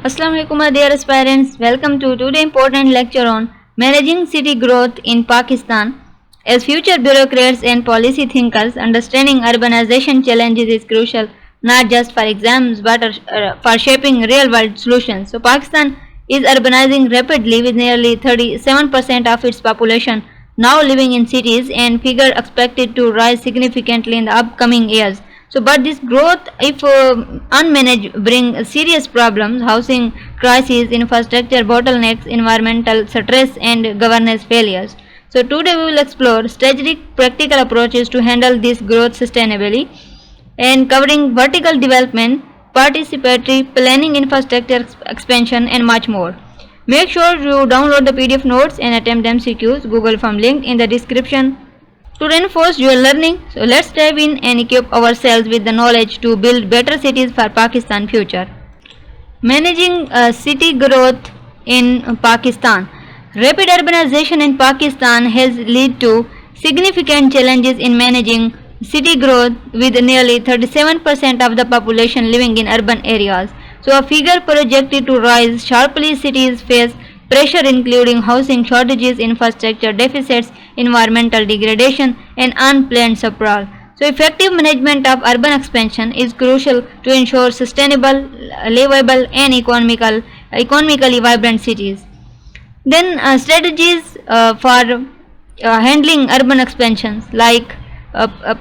Assalamu alaikum, my dear aspirants. Welcome to today's important lecture on managing city growth in Pakistan. As future bureaucrats and policy thinkers, understanding urbanization challenges is crucial not just for exams but for shaping real-world solutions. So Pakistan is urbanizing rapidly with nearly 37% of its population now living in cities and figure expected to rise significantly in the upcoming years. So, but this growth, if unmanaged, bring serious problems: housing crises, infrastructure bottlenecks, environmental stress, and governance failures. So, today we will explore strategic, practical approaches to handle this growth sustainably, and covering vertical development, participatory planning, infrastructure expansion, and much more. Make sure you download the PDF notes and attempt MCQs. Google Form linked in the description to reinforce your learning. So let's dive in and equip ourselves with the knowledge to build better cities for Pakistan future. Managing city growth in Pakistan. Rapid urbanization in Pakistan has led to significant challenges in managing city growth with nearly 37% of the population living in urban areas. So a figure projected to rise sharply. Cities face pressure including housing shortages, infrastructure deficits, environmental degradation, and unplanned sprawl. So effective management of urban expansion is crucial to ensure sustainable, livable, and economically vibrant cities. Then strategies for handling urban expansions like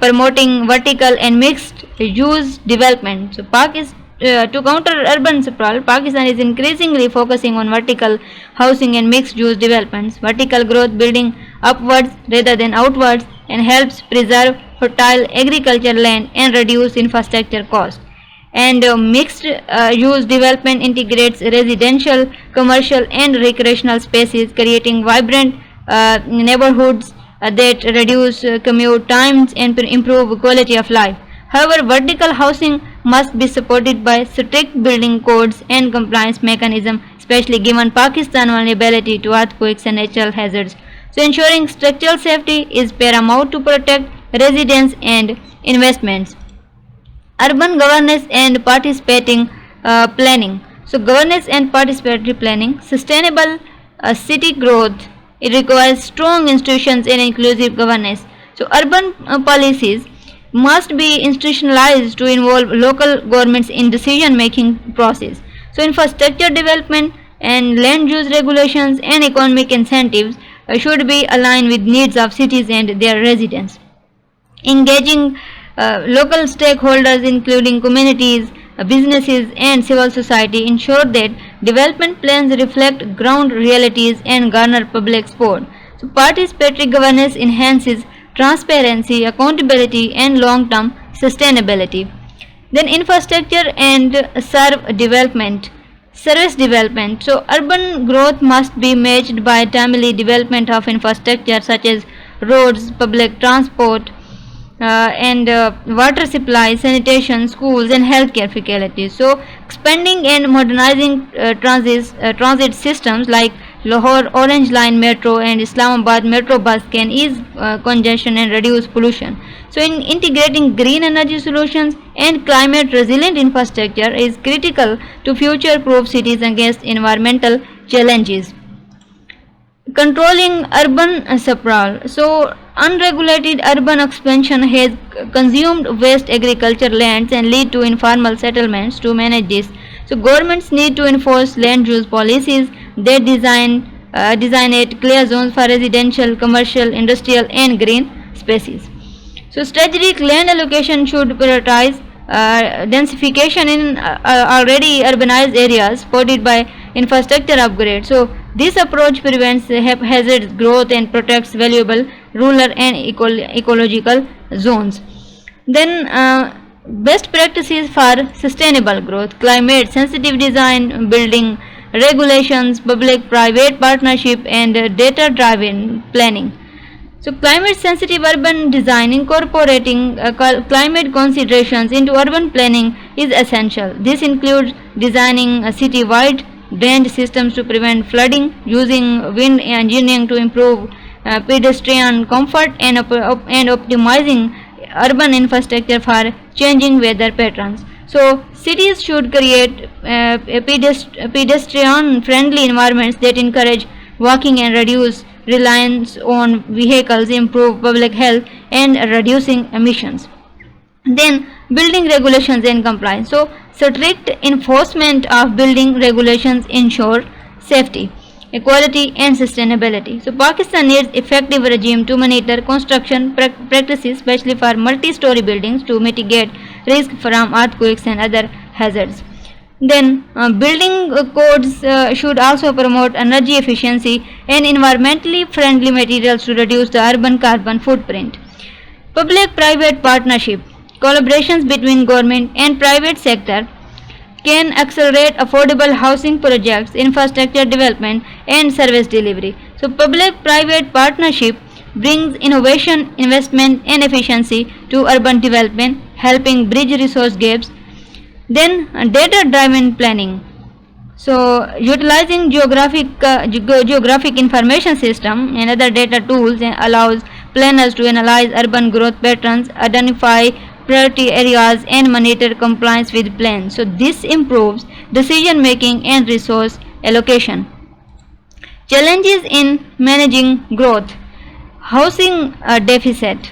promoting vertical and mixed use development. So to counter urban sprawl, Pakistan is increasingly focusing on vertical housing and mixed use developments. Vertical growth building upwards rather than outwards and helps preserve fertile agricultural land and reduce infrastructure costs. And mixed use development integrates residential, commercial, and recreational spaces, creating vibrant neighborhoods that reduce commute times and improve quality of life. However, vertical housing must be supported by strict building codes and compliance mechanisms, especially given Pakistan's vulnerability to earthquakes and natural hazards. So ensuring structural safety is paramount to protect residents and investments. Urban governance and participating planning. So governance and participatory planning. Sustainable city growth, it requires strong institutions and inclusive governance. So urban policies must be institutionalized to involve local governments in decision-making process. So infrastructure development and land use regulations and economic incentives should be aligned with needs of cities and their residents. Engaging local stakeholders including communities, businesses, and civil society ensure that development plans reflect ground realities and garner public support. So participatory governance enhances transparency, accountability, and long-term sustainability. Then infrastructure and service development. So urban growth must be matched by timely development of infrastructure such as roads, public transport, and water supply, sanitation, schools, and healthcare facilities. So expanding and modernizing transit systems like Lahore Orange Line Metro and Islamabad Metro Bus can ease congestion and reduce pollution. So in integrating green energy solutions and climate resilient infrastructure is critical to future-proof cities against environmental challenges. Controlling urban sprawl. So unregulated urban expansion has consumed vast agricultural lands and lead to informal settlements. To manage this, so governments need to enforce land use policies that designate clear zones for residential, commercial, industrial, and green spaces. So strategic land allocation should prioritize densification in already urbanized areas supported by infrastructure upgrades. So this approach prevents haphazard growth and protects valuable rural and ecological zones. Then best practices for sustainable growth: climate sensitive design, building regulations, public-private partnership, and data-driven planning. So climate sensitive urban design, incorporating climate considerations into urban planning is essential. This includes designing city-wide drainage systems to prevent flooding, using wind engineering to improve pedestrian comfort, and optimizing urban infrastructure for changing weather patterns. So cities should create pedestrian-friendly environments that encourage walking and reduce reliance on vehicles, improve public health, and reducing emissions. Then building regulations and compliance. So strict enforcement of building regulations ensure safety, equality and sustainability. So Pakistan needs effective regime to monitor construction practices, especially for multi-story buildings, to mitigate risk from earthquakes and other hazards. Then building codes should also promote energy efficiency and environmentally friendly materials to reduce the urban carbon footprint. Public-private partnership. Collaborations between government and private sector can accelerate affordable housing projects, infrastructure development, and service delivery. So public-private partnership brings innovation, investment, and efficiency to urban development, helping bridge resource gaps. Then data-driven planning. So utilizing geographic information system and other data tools allows planners to analyze urban growth patterns, identify priority areas and monitor compliance with plans. So this improves decision making and resource allocation. Challenges in managing growth. Housing deficit.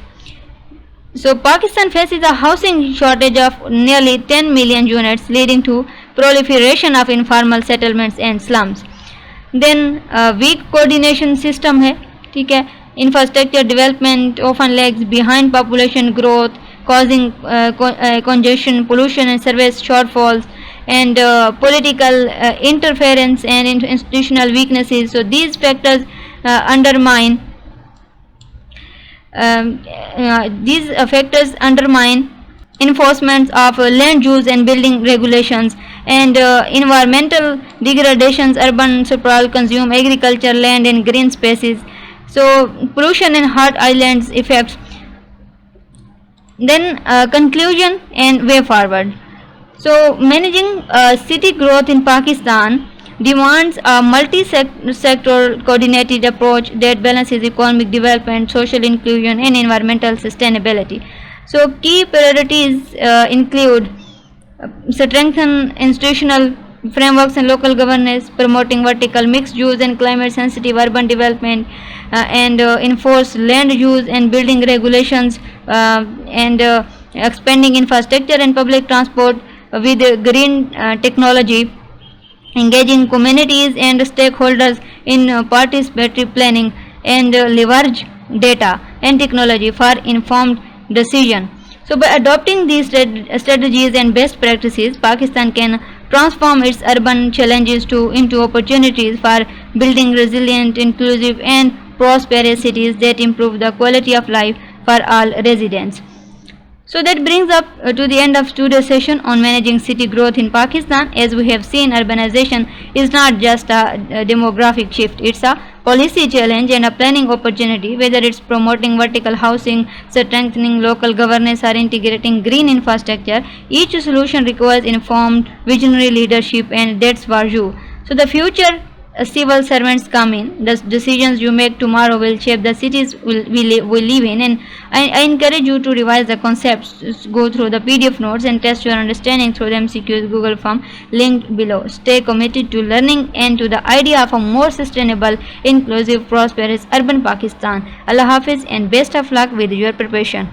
So Pakistan faces a housing shortage of nearly 10 million units, leading to proliferation of informal settlements and slums. Then weak coordination system है, ठीक है. Infrastructure development often lags behind population growth, causing congestion, pollution and service shortfalls, and political interference and institutional weaknesses. So these factors undermine enforcement of land use and building regulations, and environmental degradations. Urban sprawl consume agriculture land and green spaces. So pollution and hot islands effects. Then conclusion and way forward. So managing city growth in Pakistan demands a multi-sector coordinated approach that balances economic development, social inclusion and environmental sustainability. So key priorities include strengthen institutional frameworks and local governance, promoting vertical mixed use and climate sensitive urban development, and enforce land use and building regulations, and expanding infrastructure and public transport with green technology, engaging communities and stakeholders in participatory planning, and leverage data and technology for informed decision. So by adopting these strategies and best practices, Pakistan can transform its urban challenges into opportunities for building resilient, inclusive and prosperous cities that improve the quality of life for all residents. So that brings up to the end of today's session on managing city growth in Pakistan. As we have seen, urbanization is not just a demographic shift, it's a policy challenge and a planning opportunity, whether it's promoting vertical housing, strengthening local governance or integrating green infrastructure. Each solution requires informed, visionary leadership, and that's for you. So the future civil servants come in. The decisions you make tomorrow will shape the cities we live in, and I encourage you to revise the concepts, go through the PDF notes and test your understanding through the MCQs Google form linked below. Stay committed to learning and to the idea of a more sustainable, inclusive, prosperous urban Pakistan. Allah Hafiz and best of luck with your preparation.